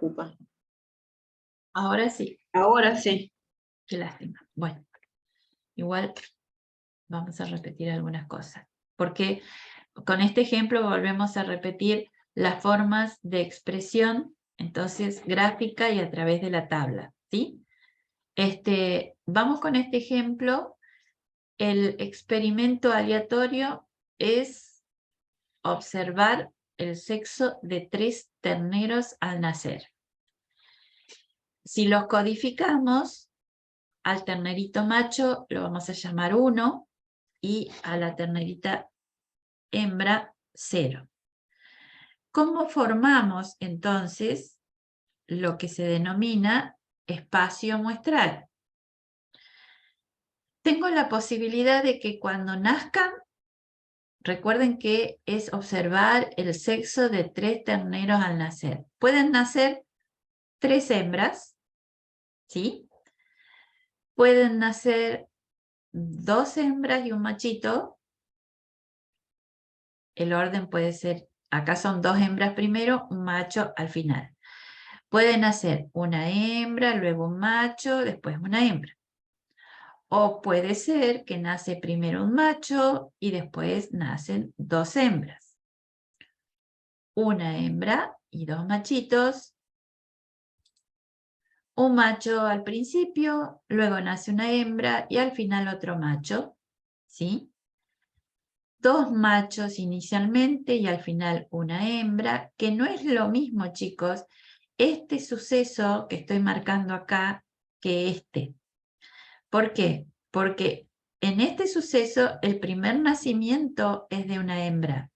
preocupa. Ahora sí. Ahora sí. Qué lástima. Bueno, igual vamos a repetir algunas cosas. Porque con este ejemplo volvemos a repetir las formas de expresión, entonces gráfica y a través de la tabla, ¿sí? Vamos con este ejemplo. El experimento aleatorio es observar el sexo de 3 terneros al nacer. Si los codificamos, al ternerito macho lo vamos a llamar 1 y a la ternerita hembra 0. ¿Cómo formamos entonces lo que se denomina espacio muestral? Tengo la posibilidad de que cuando nazcan, recuerden que es observar el sexo de 3 terneros al nacer. Pueden nacer 3 hembras, ¿sí? Pueden nacer 2 hembras y un machito. El orden puede ser, acá son 2 hembras primero, un macho al final. Pueden nacer una hembra, luego un macho, después una hembra. O puede ser que nace primero un macho y después nacen 2 hembras. Una hembra y 2 machitos. Un macho al principio, luego nace una hembra y al final otro macho, ¿sí? 2 machos inicialmente y al final una hembra, que no es lo mismo, chicos, este suceso que estoy marcando acá que este. ¿Por qué? Porque en este suceso el primer nacimiento es de una hembra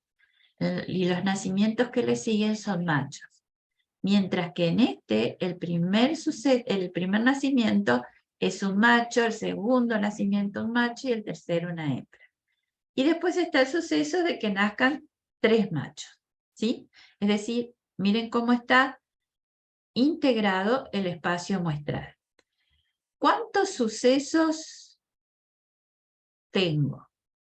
y los nacimientos que le siguen son machos. Mientras que en el primer nacimiento es un macho, el segundo nacimiento un macho y el tercero una hembra. Y después está el suceso de que nazcan 3 machos, ¿sí? Es decir, miren cómo está integrado el espacio muestral. ¿Cuántos sucesos tengo?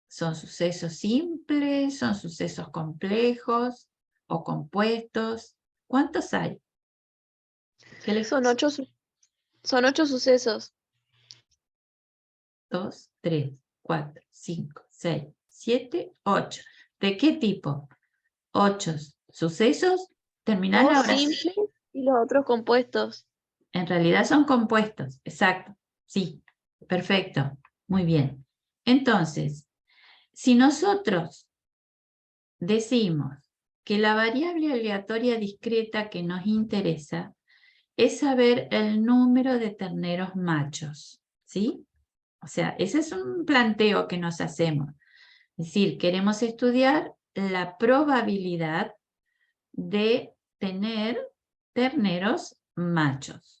¿Son sucesos simples? ¿Son sucesos complejos o compuestos? ¿Cuántos hay? Son 8 sucesos. 2, 3, 4, 5, 6, 7, 8. ¿De qué tipo? 8 sucesos. Terminar la 2 oración. simples y los otros compuestos. En realidad son compuestos, exacto. Sí, perfecto. Muy bien. Entonces, si nosotros decimos que la variable aleatoria discreta que nos interesa es saber el número de terneros machos, ¿sí? O sea, ese es un planteo que nos hacemos. Es decir, queremos estudiar la probabilidad de tener terneros machos.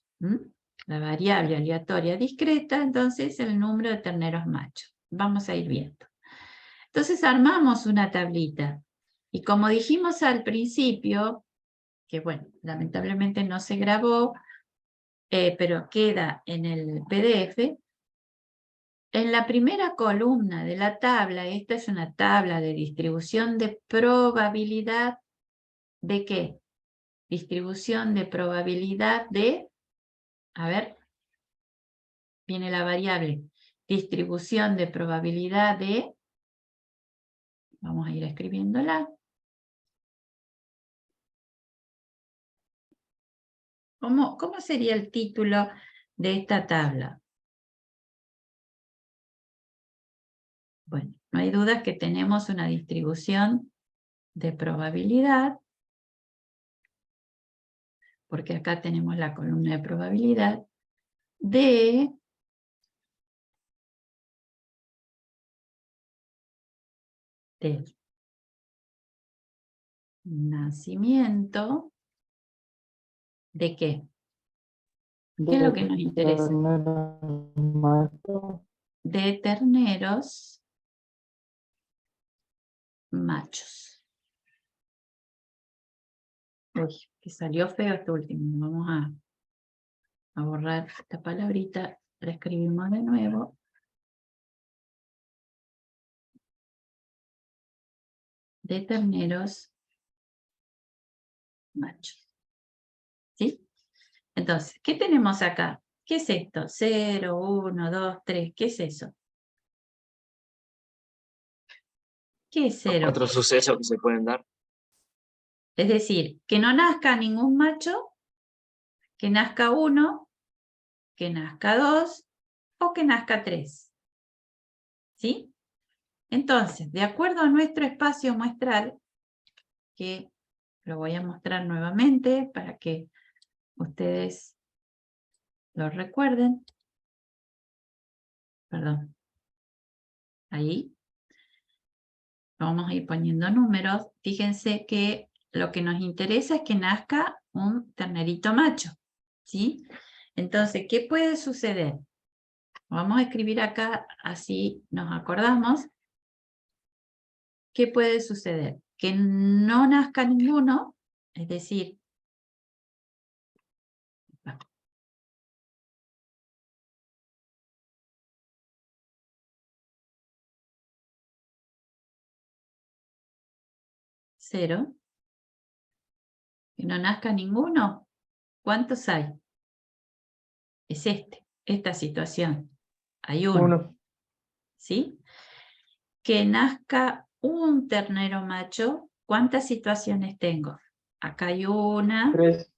La variable aleatoria discreta, entonces, el número de terneros machos. Vamos a ir viendo. Entonces armamos una tablita. Y como dijimos al principio, que bueno, lamentablemente no se grabó, pero queda en el PDF, en la primera columna de la tabla, esta es una tabla de distribución de probabilidad, ¿de qué? Distribución de probabilidad de, a ver, viene la variable, distribución de probabilidad de, vamos a ir escribiéndola. ¿Cómo sería el título de esta tabla? Bueno, no hay dudas que tenemos una distribución de probabilidad, porque acá tenemos la columna de probabilidad, de del nacimiento, ¿de qué? ¿Qué es lo que nos interesa? De terneros machos. Uy, que salió feo este último. Vamos a borrar esta palabrita. La escribimos de nuevo. De terneros machos. ¿Sí? Entonces, ¿qué tenemos acá? ¿Qué es esto? 0, 1, 2, 3. ¿Qué es eso? ¿Qué es 0? 4 sucesos que se pueden dar. Es decir, que no nazca ningún macho, que nazca 1, que nazca 2 o que nazca 3. ¿Sí? Entonces, de acuerdo a nuestro espacio muestral, que lo voy a mostrar nuevamente para que ustedes lo recuerden. Perdón. Ahí. Vamos a ir poniendo números. Fíjense que lo que nos interesa es que nazca un ternerito macho. ¿Sí? Entonces, ¿qué puede suceder? Vamos a escribir acá, así nos acordamos. ¿Qué puede suceder? Que no nazca ninguno, es decir, cero, que no nazca ninguno. ¿Cuántos hay? Es esta situación. Hay uno. 1, ¿Sí? Que nazca un ternero macho. ¿Cuántas situaciones tengo? Acá hay una, 3,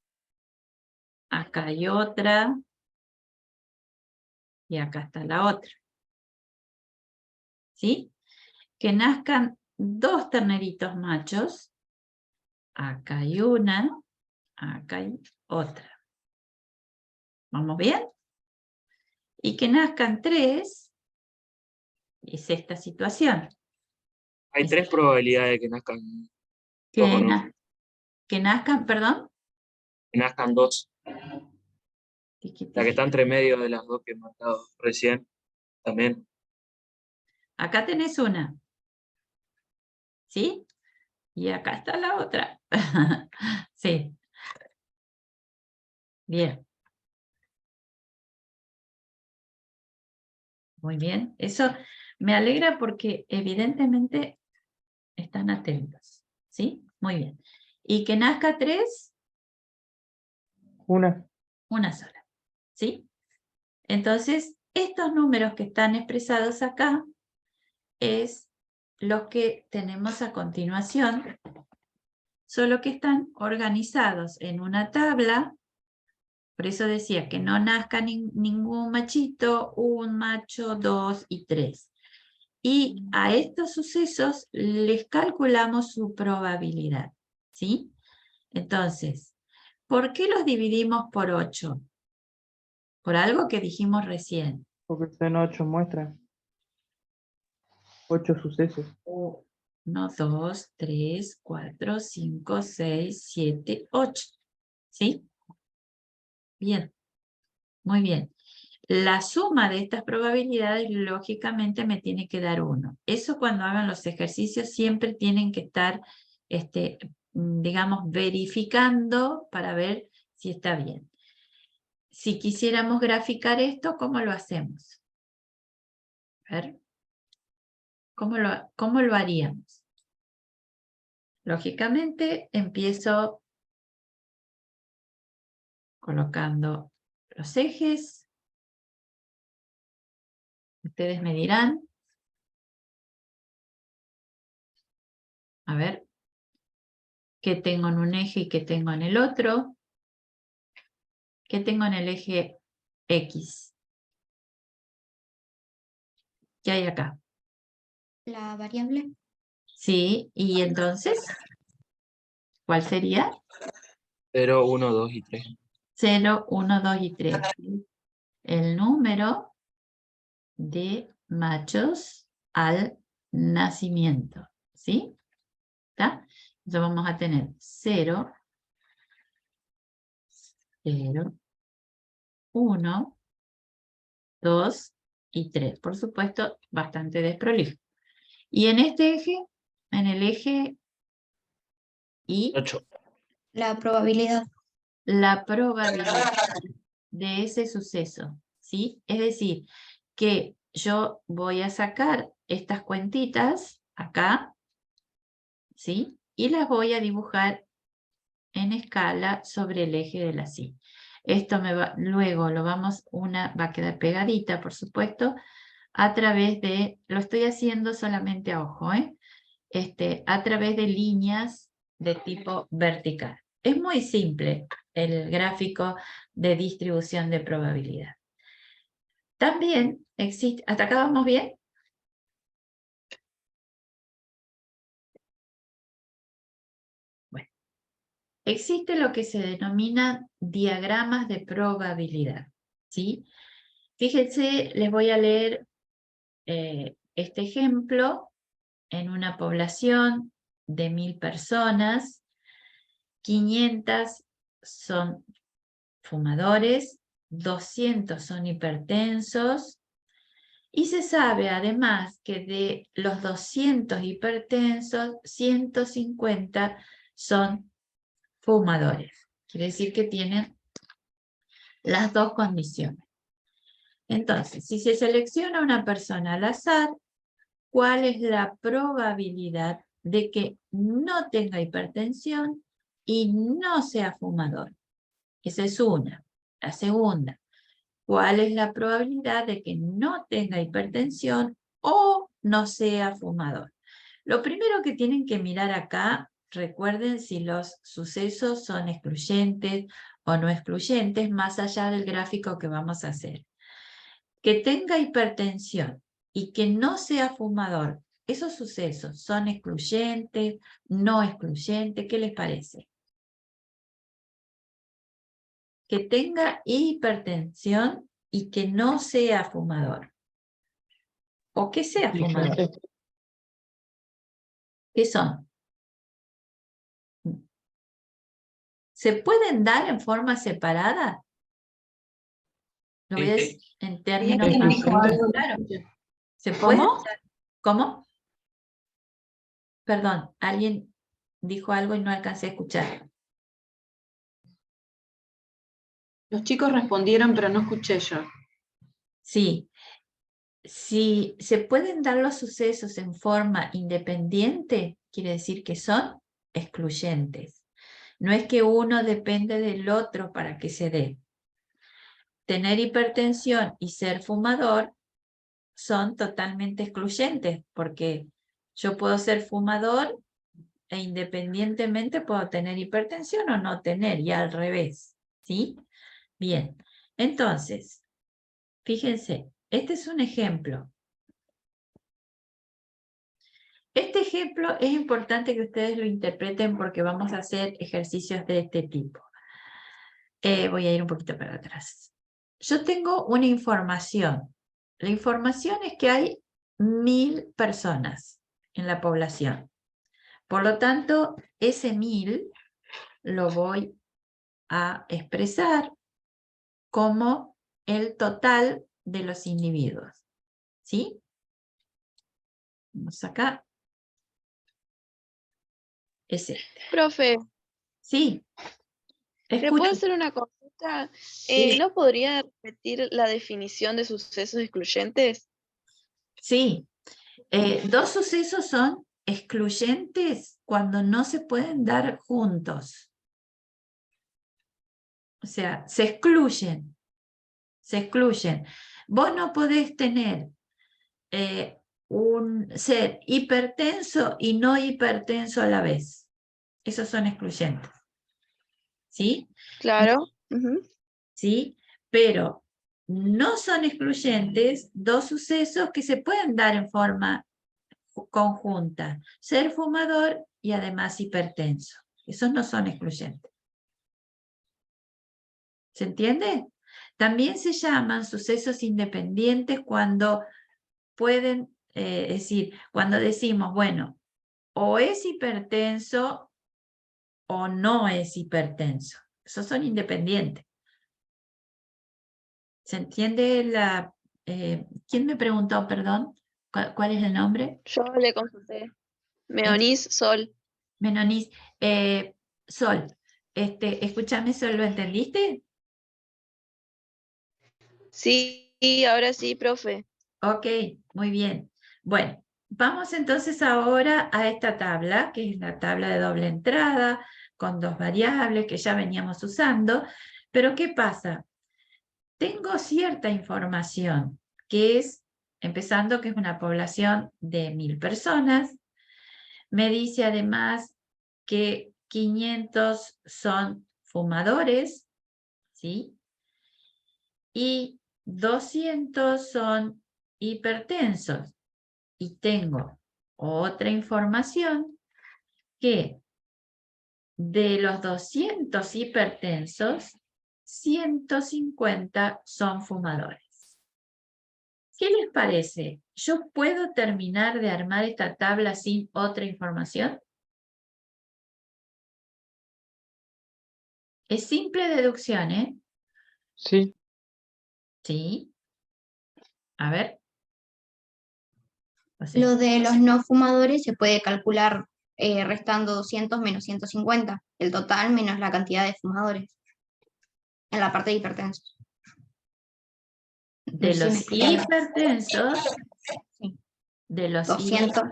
acá hay otra, y acá está la otra. ¿Sí? Que nazcan 2 terneritos machos. Acá hay una, acá hay otra. ¿Vamos bien? Y que nazcan 3, es esta situación. Hay Es 3 probabilidades de que nazcan 2 que, o no. que nazcan, perdón. Que nazcan 2. Tiqui, La que tiqui. está entre medio de las 2 que he marcado recién. También. Acá tenés una. ¿Sí? Y acá está la otra. Sí. Bien. Muy bien. Eso me alegra porque evidentemente están atentos. ¿Sí? Muy bien. Y que nazca 3, 1, una sola. ¿Sí? Entonces, estos números que están expresados acá es los que tenemos a continuación, solo que están organizados en una tabla. Por eso decía que no nazca ningún machito, un macho, 2 y 3. Y a estos sucesos les calculamos su probabilidad. ¿Sí? Entonces, ¿por qué los dividimos por 8? Por algo que dijimos recién. porque son 8 muestras. 8 sucesos. 1, 2, 3, 4, 5, 6, 7, 8. ¿Sí? Bien, muy bien. La suma de estas probabilidades, lógicamente, me tiene que dar 1. Eso cuando hagan los ejercicios siempre tienen que estar, digamos, verificando para ver si está bien. Si quisiéramos graficar esto, ¿cómo lo hacemos? A ver. ¿Cómo lo haríamos? Lógicamente, empiezo colocando los ejes. Ustedes me dirán. A ver, ¿qué tengo en un eje y qué tengo en el otro? ¿Qué tengo en el eje X? ¿Qué hay acá? La variable. Sí, y entonces, ¿cuál sería? 0, 1, 2 y 3. 0, 1, 2 y 3. El número de machos al nacimiento. ¿Sí? ¿Está? Entonces vamos a tener 0, 0, 1, 2 y 3. Por supuesto, bastante desprolijo. Y en este eje, en el eje Y, 8. La probabilidad. la probabilidad de ese suceso, ¿sí? Es decir, que yo voy a sacar estas cuentitas acá, ¿sí? Y las voy a dibujar en escala sobre el eje de la Y. Esto luego lo vamos, va a quedar pegadita, por supuesto, a través de, lo estoy haciendo solamente a ojo, a través de líneas de tipo vertical. Es muy simple el gráfico de distribución de probabilidad. También existe, ¿hasta acá vamos bien? Bueno, existe lo que se denomina diagramas de probabilidad, ¿sí? Fíjense, les voy a leer este ejemplo en una población de 1000 personas, 500 son fumadores, 200 son hipertensos, y se sabe además que de los 200 hipertensos, 150 son fumadores. Quiere decir que tienen las dos condiciones. Entonces, si se selecciona una persona al azar, ¿cuál es la probabilidad de que no tenga hipertensión y no sea fumador? Esa es una. La segunda, ¿cuál es la probabilidad de que no tenga hipertensión o no sea fumador? Lo primero que tienen que mirar acá, recuerden si los sucesos son excluyentes o no excluyentes, más allá del gráfico que vamos a hacer. Que tenga hipertensión y que no sea fumador, ¿esos sucesos son excluyentes, no excluyentes? ¿Qué les parece? Que tenga hipertensión y que no sea fumador. O que sea fumador. ¿Qué son? ¿Se pueden dar en forma separada? Lo voy a decir en términos más claros. ¿Se puede? ¿Cómo? Perdón, alguien dijo algo y no alcancé a escuchar. Los chicos respondieron, pero no escuché yo. Sí. Si se pueden dar los sucesos en forma independiente, quiere decir que son excluyentes. No es que uno depende del otro para que se dé. Tener hipertensión y ser fumador son totalmente excluyentes, porque yo puedo ser fumador e independientemente puedo tener hipertensión o no tener, y al revés, ¿sí? Bien, entonces, fíjense, este es un ejemplo. Este ejemplo es importante que ustedes lo interpreten porque vamos a hacer ejercicios de este tipo. Voy a ir un poquito para atrás. Yo tengo una información. La información es que hay 1000 personas en la población. Por lo tanto, ese 1000 lo voy a expresar como el total de los individuos. ¿Sí? Vamos acá. Es este. Profe, Sí. ¿le Escucho. puedo hacer una consulta? Sí. ¿No podría repetir la definición de sucesos excluyentes? Sí. Dos sucesos son excluyentes cuando no se pueden dar juntos. O sea, se excluyen. Se excluyen. Vos no podés tener ser hipertenso y no hipertenso a la vez. Esos son excluyentes. ¿Sí? Claro. Ujú. ¿Sí? Pero no son excluyentes dos sucesos que se pueden dar en forma conjunta. Ser fumador y además hipertenso. Esos no son excluyentes. ¿Se entiende? También se llaman sucesos independientes cuando pueden, es decir, cuando decimos, bueno, o es hipertenso o no es hipertenso. Esos son independientes. ¿Se entiende la... ¿quién me preguntó, perdón? ¿Cuál es el nombre? Yo le consulté. Meonís Sol. Menonís. Sol, escúchame, Sol, ¿lo entendiste? Sí, ahora sí, profe. Ok, muy bien. Bueno, vamos entonces ahora a esta tabla, que es la tabla de doble entrada, con dos variables que ya veníamos usando, Pero ¿qué pasa? Tengo cierta información, que es, empezando que es una población de 1000 personas, me dice además que 500 son fumadores, ¿sí? Y 200 son hipertensos. Y tengo otra información que de los 200 hipertensos, 150 son fumadores. ¿Qué les parece? ¿Yo puedo terminar de armar esta tabla sin otra información? Es simple deducción, ¿eh? Sí, Sí. A ver. O sea, Lo de los no fumadores se puede calcular restando 200 menos 150, el total menos la cantidad de fumadores, en la parte de hipertensos. de No sé si me los expliqué. hipertensos, Sí. de los 200.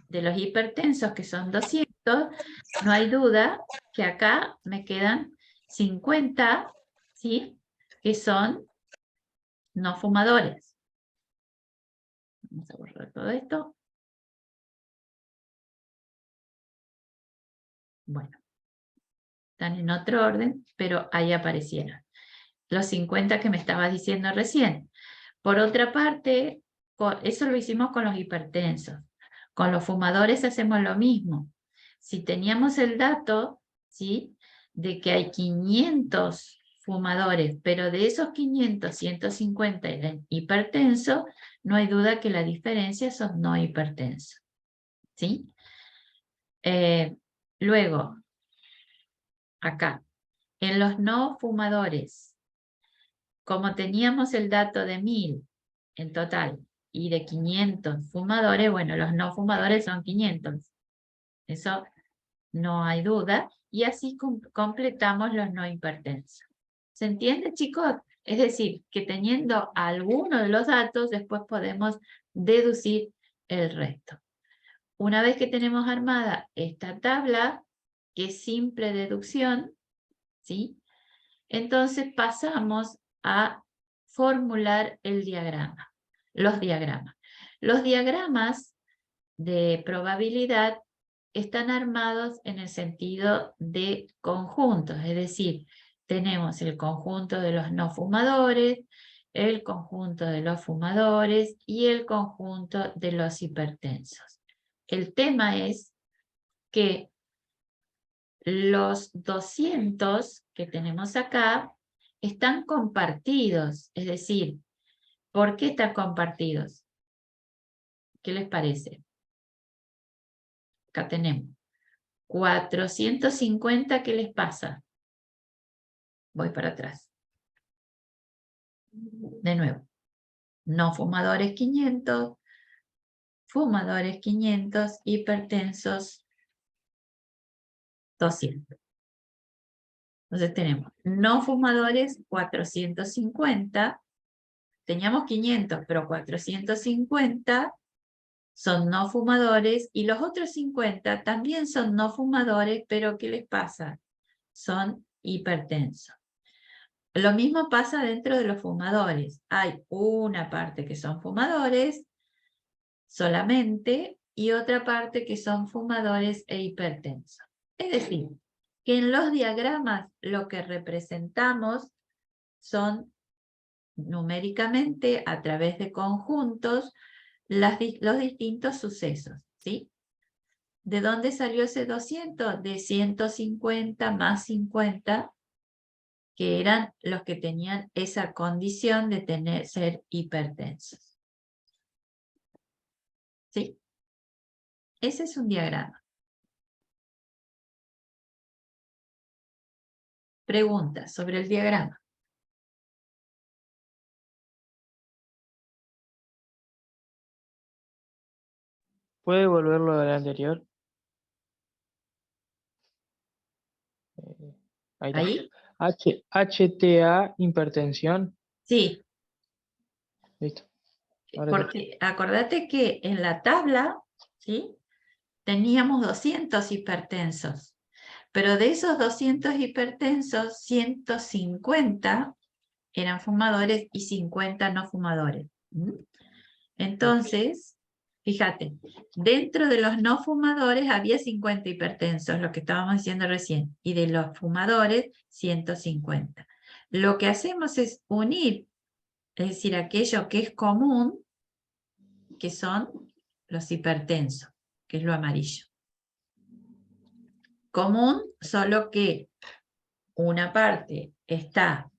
de los hipertensos, que son 200, no hay duda que acá me quedan 50, ¿sí? Que son no fumadores. Vamos a borrar todo esto. Bueno, están en otro orden, pero ahí aparecieron. Los 50 que me estaba diciendo recién. Por otra parte, eso lo hicimos con los hipertensos. Con los fumadores hacemos lo mismo. Si teníamos el dato, ¿sí?, de que hay 500 fumadores, pero de esos 500, 150 eran hipertensos, no hay duda que la diferencia son no hipertensos, ¿sí? Luego, acá, en los no fumadores, como teníamos el dato de 1000 en total y de 500 fumadores, bueno, los no fumadores son 500. Eso no hay duda. Y así completamos los no hipertensos. ¿Se entiende, chicos? Es decir, que teniendo alguno de los datos, después podemos deducir el resto. Una vez que tenemos armada esta tabla, que es simple deducción, ¿sí?, entonces pasamos a formular el diagrama, los diagramas. Los diagramas de probabilidad están armados en el sentido de conjuntos, es decir, tenemos el conjunto de los no fumadores, el conjunto de los fumadores y el conjunto de los hipertensos. El tema es que los 200 que tenemos acá están compartidos, es decir, ¿por qué están compartidos? ¿Qué les parece? Acá tenemos 450, ¿qué les pasa? Voy para atrás. De nuevo, no fumadores 500, fumadores 500, hipertensos 200. Entonces tenemos no fumadores 450, teníamos 500, pero 450 son no fumadores y los otros 50 también son no fumadores, pero ¿qué les pasa? Son hipertensos. Lo mismo pasa dentro de los fumadores. Hay una parte que son fumadores solamente y otra parte que son fumadores e hipertensos. Es decir, que en los diagramas lo que representamos son numéricamente a través de conjuntos los distintos sucesos, ¿sí? ¿De dónde salió ese 200? De 150 más 50, que eran los que tenían esa condición de ser hipertensos. ¿Sí? Ese es un diagrama. Preguntas sobre el diagrama. ¿Puede volverlo al anterior? Ahí está. ¿Ahí? HTA, hipertensión. Sí, Listo. Ahora sí. porque acordate que en la tabla, ¿sí?, teníamos 200 hipertensos, Pero de esos 200 hipertensos, 150 eran fumadores y 50 no fumadores. ¿Mm? Entonces, fíjate, dentro de los no fumadores había 50 hipertensos, lo que estábamos diciendo recién, y de los fumadores, 150. Lo que hacemos es unir, es decir, aquello que es común, que son los hipertensos, que es lo amarillo. Común, solo que una parte está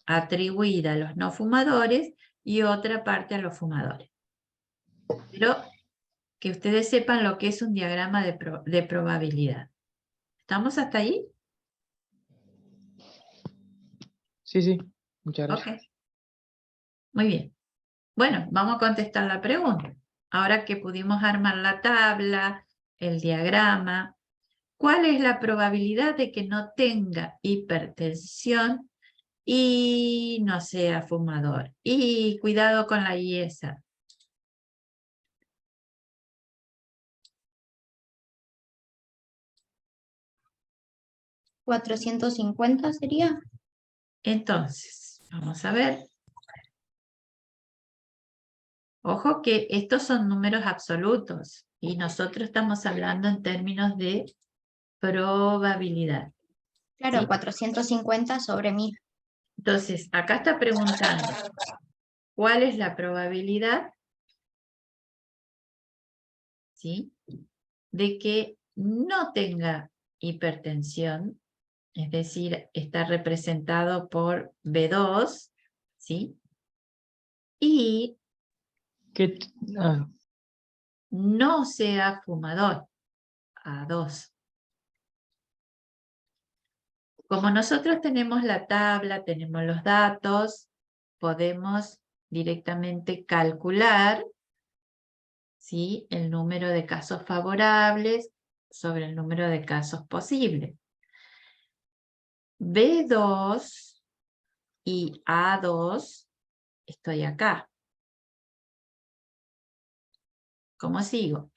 atribuida a los no fumadores y otra parte a los fumadores. Pero que ustedes sepan lo que es un diagrama de probabilidad. ¿Estamos hasta ahí? Sí, sí. Muchas gracias. Ok. Muy bien. Bueno, vamos a contestar la pregunta. Ahora que pudimos armar la tabla, el diagrama, ¿cuál es la probabilidad de que no tenga hipertensión y no sea fumador? Y cuidado con la IESA. ¿450 sería? Entonces, vamos a ver. Ojo que estos son números absolutos y nosotros estamos hablando en términos de probabilidad. Claro, ¿Sí? 450 sobre 1000. Entonces, acá está preguntando, ¿cuál es la probabilidad? ¿Sí? De que no tenga hipertensión, es decir, está representado por B2, ¿sí? Y ¿Qué? Ah, no sea fumador, A2. Como nosotros tenemos la tabla, tenemos los datos, podemos directamente calcular, ¿sí?, el número de casos favorables sobre el número de casos posibles. B2 y A2, estoy acá. ¿Cómo sigo?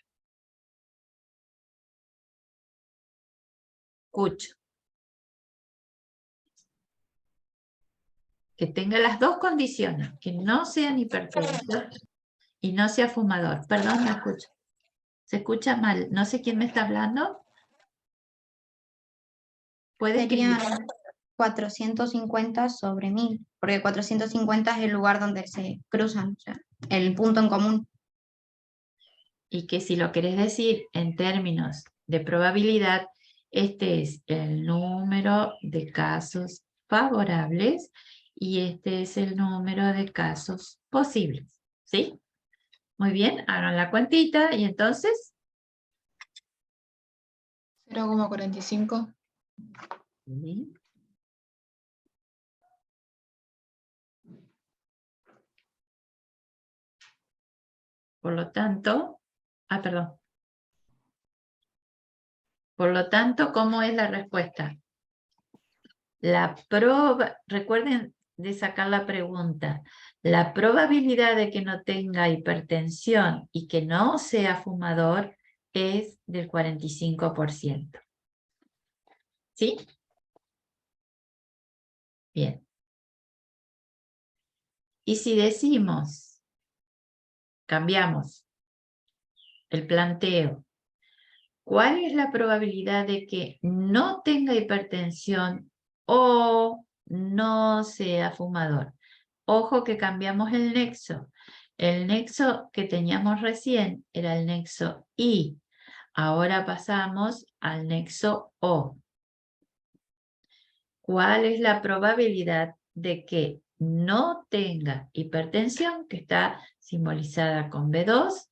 Escucho. Que tenga las dos condiciones, que no sean hipertensos y no sea fumador. Perdón, no escucho. Se escucha mal. No sé quién me está hablando. ¿Puede escribir? Serían 450 sobre 1000, porque 450 es el lugar donde se cruzan, o sea, el punto en común. Y que si lo querés decir en términos de probabilidad, este es el número de casos favorables y este es el número de casos posibles. ¿Sí? Muy bien, hagan la cuentita y entonces... 0,45. Sí. Por lo tanto, perdón. Por lo tanto, ¿cómo es la respuesta? Recuerden de sacar la pregunta. La probabilidad de que no tenga hipertensión y que no sea fumador es del 45%. ¿Sí? Bien. Y si decimos, cambiamos el planteo, ¿cuál es la probabilidad de que no tenga hipertensión o no sea fumador? Ojo que cambiamos el nexo. El nexo que teníamos recién era el nexo I. Ahora pasamos al nexo O. ¿Cuál es la probabilidad de que no tenga hipertensión, que está simbolizada con B2,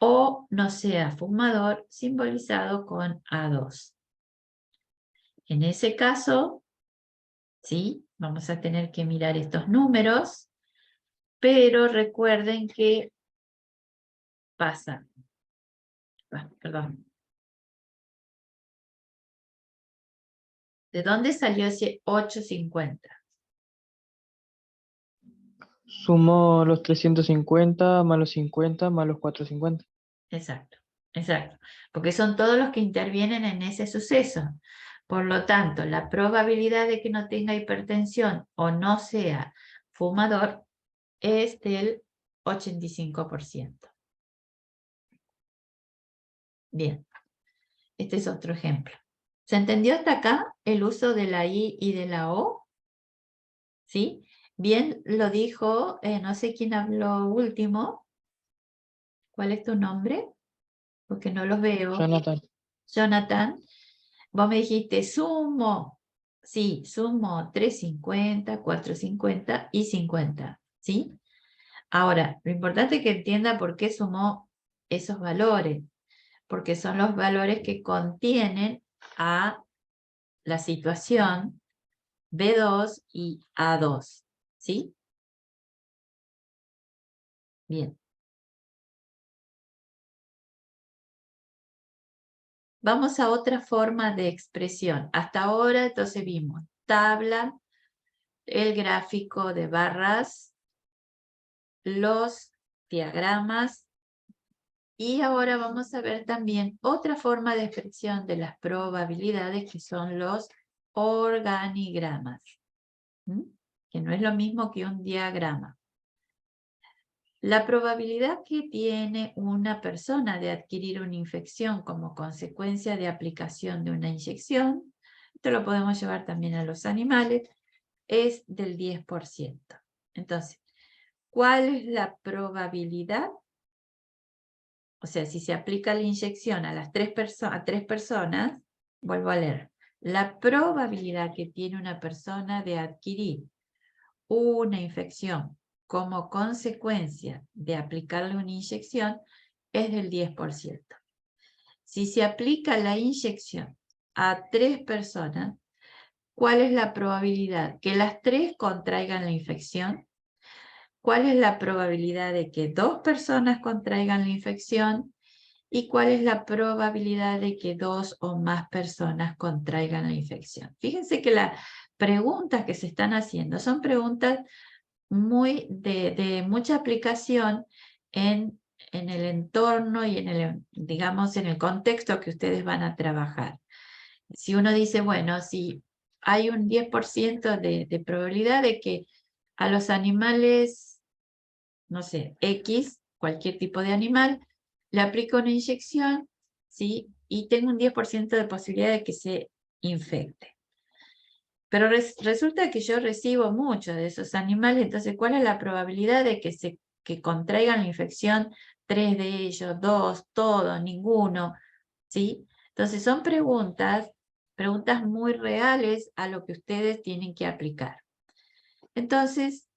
o no sea fumador, simbolizado con A2? En ese caso, ¿sí?, vamos a tener que mirar estos números, pero recuerden que pasa. Perdón. ¿De dónde salió ese 850? sumo los 350 más los 50 más los 450. Exacto, exacto. Porque son todos los que intervienen en ese suceso. Por lo tanto, la probabilidad de que no tenga hipertensión o no sea fumador es del 85%. Bien, este es otro ejemplo. ¿Se entendió hasta acá el uso de la I y de la O? ¿Sí? Bien lo dijo, no sé quién habló último. ¿Cuál es tu nombre? Porque no los veo. Jonathan. Jonathan, vos me dijiste sumo. Sí, sumo 350, 450 y 50. ¿Sí? Ahora, lo importante es que entienda por qué sumó esos valores. Porque son los valores que contienen a la situación B2 y A2. ¿Sí? Bien. Vamos a otra forma de expresión. Hasta ahora, entonces vimos tabla, el gráfico de barras, los diagramas, y ahora vamos a ver también otra forma de expresión de las probabilidades, que son los organigramas, que no es lo mismo que un diagrama. La probabilidad que tiene una persona de adquirir una infección como consecuencia de aplicación de una inyección, esto lo podemos llevar también a los animales, es del 10%. Entonces, ¿cuál es la probabilidad? O sea, si se aplica la inyección a las tres personas, vuelvo a leer, la probabilidad que tiene una persona de adquirir una infección como consecuencia de aplicarle una inyección es del 10%. Si se aplica la inyección a 3 personas, ¿cuál es la probabilidad que las 3 contraigan la infección? ¿Cuál es la probabilidad de que 2 personas contraigan la infección? ¿Y cuál es la probabilidad de que 2 o más personas contraigan la infección? Fíjense que las preguntas que se están haciendo son preguntas muy de mucha aplicación en el entorno y digamos, en el contexto que ustedes van a trabajar. Si uno dice, bueno, si hay un 10% de probabilidad de que a los animales, no sé, X, cualquier tipo de animal, le aplico una inyección, ¿sí? Y tengo un 10% de posibilidad de que se infecte. Pero resulta que yo recibo muchos de esos animales, entonces, ¿cuál es la probabilidad de que contraigan la infección? 3 de ellos, 2, todos, ninguno, ¿sí? Entonces, son preguntas muy reales a lo que ustedes tienen que aplicar. Entonces,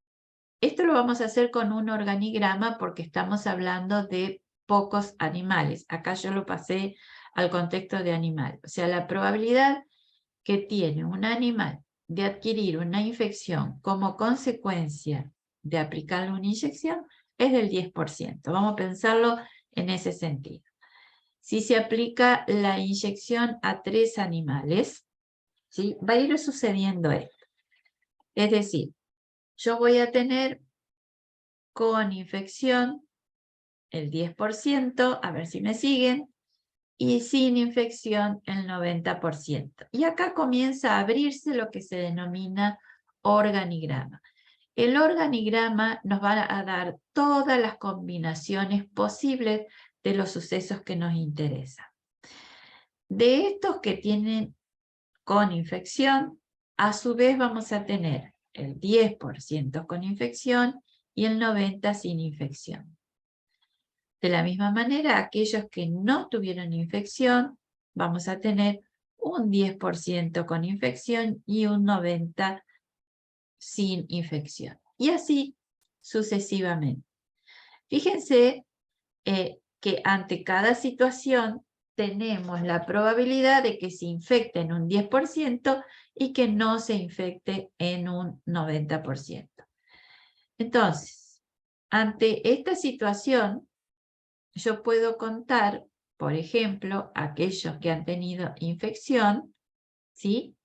esto lo vamos a hacer con un organigrama porque estamos hablando de pocos animales. Acá yo lo pasé al contexto de animal. O sea, la probabilidad que tiene un animal de adquirir una infección como consecuencia de aplicarle una inyección es del 10%. Vamos a pensarlo en ese sentido. Si se aplica la inyección a 3 animales, ¿sí? Va a ir sucediendo esto. Es decir, yo voy a tener con infección el 10%, a ver si me siguen, y sin infección el 90%. Y acá comienza a abrirse lo que se denomina organigrama. El organigrama nos va a dar todas las combinaciones posibles de los sucesos que nos interesan. De estos que tienen con infección, a su vez vamos a tener el 10% con infección y el 90% sin infección. De la misma manera, aquellos que no tuvieron infección, vamos a tener un 10% con infección y un 90% sin infección. Y así sucesivamente. Fíjense que ante cada situación tenemos la probabilidad de que se infecte en un 10% y que no se infecte en un 90%. Entonces, ante esta situación, yo puedo contar, por ejemplo, aquellos que han tenido infección, ¿sí?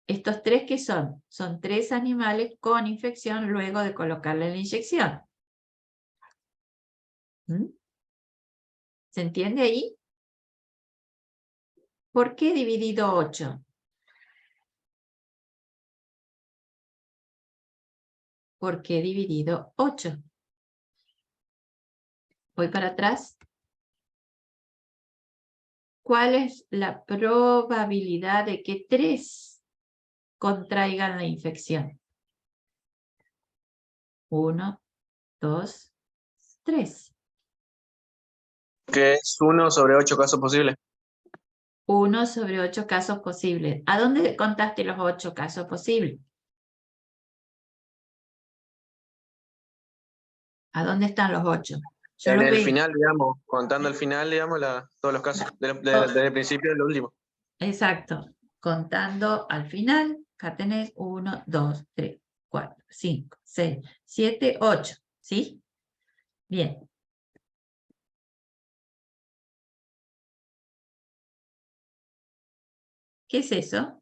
Estos 3 que son 3 animales con infección luego de colocarle la inyección. ¿Se entiende ahí? ¿Por qué he dividido 8? por Q dividido 8. Voy para atrás. ¿Cuál es la probabilidad de que 3 contraigan la infección? 1, 2, 3. Que es 1 sobre 8 casos posibles. 1 sobre 8 casos posibles. ¿A dónde contaste los 8 casos posibles? ¿A dónde están los 8? Yo En los el veo. final, digamos, contando el final, digamos, todos los casos, desde el principio al último. Exacto. Contando al final, acá tenés 1, 2, 3, 4, 5, 6, 7, 8. ¿Sí? Bien. ¿Qué es eso?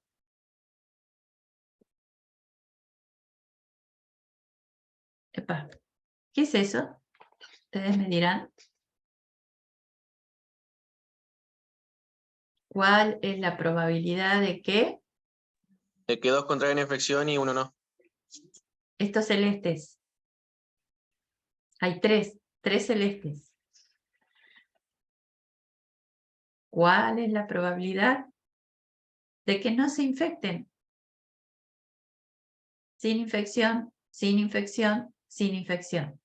Epa, ¿qué es eso? Ustedes me dirán. ¿Cuál es la probabilidad de que De que 2 contraigan infección y 1 no. estos celestes? Hay 3 celestes. ¿Cuál es la probabilidad de que no se infecten? Sin infección, sin infección, sin infección.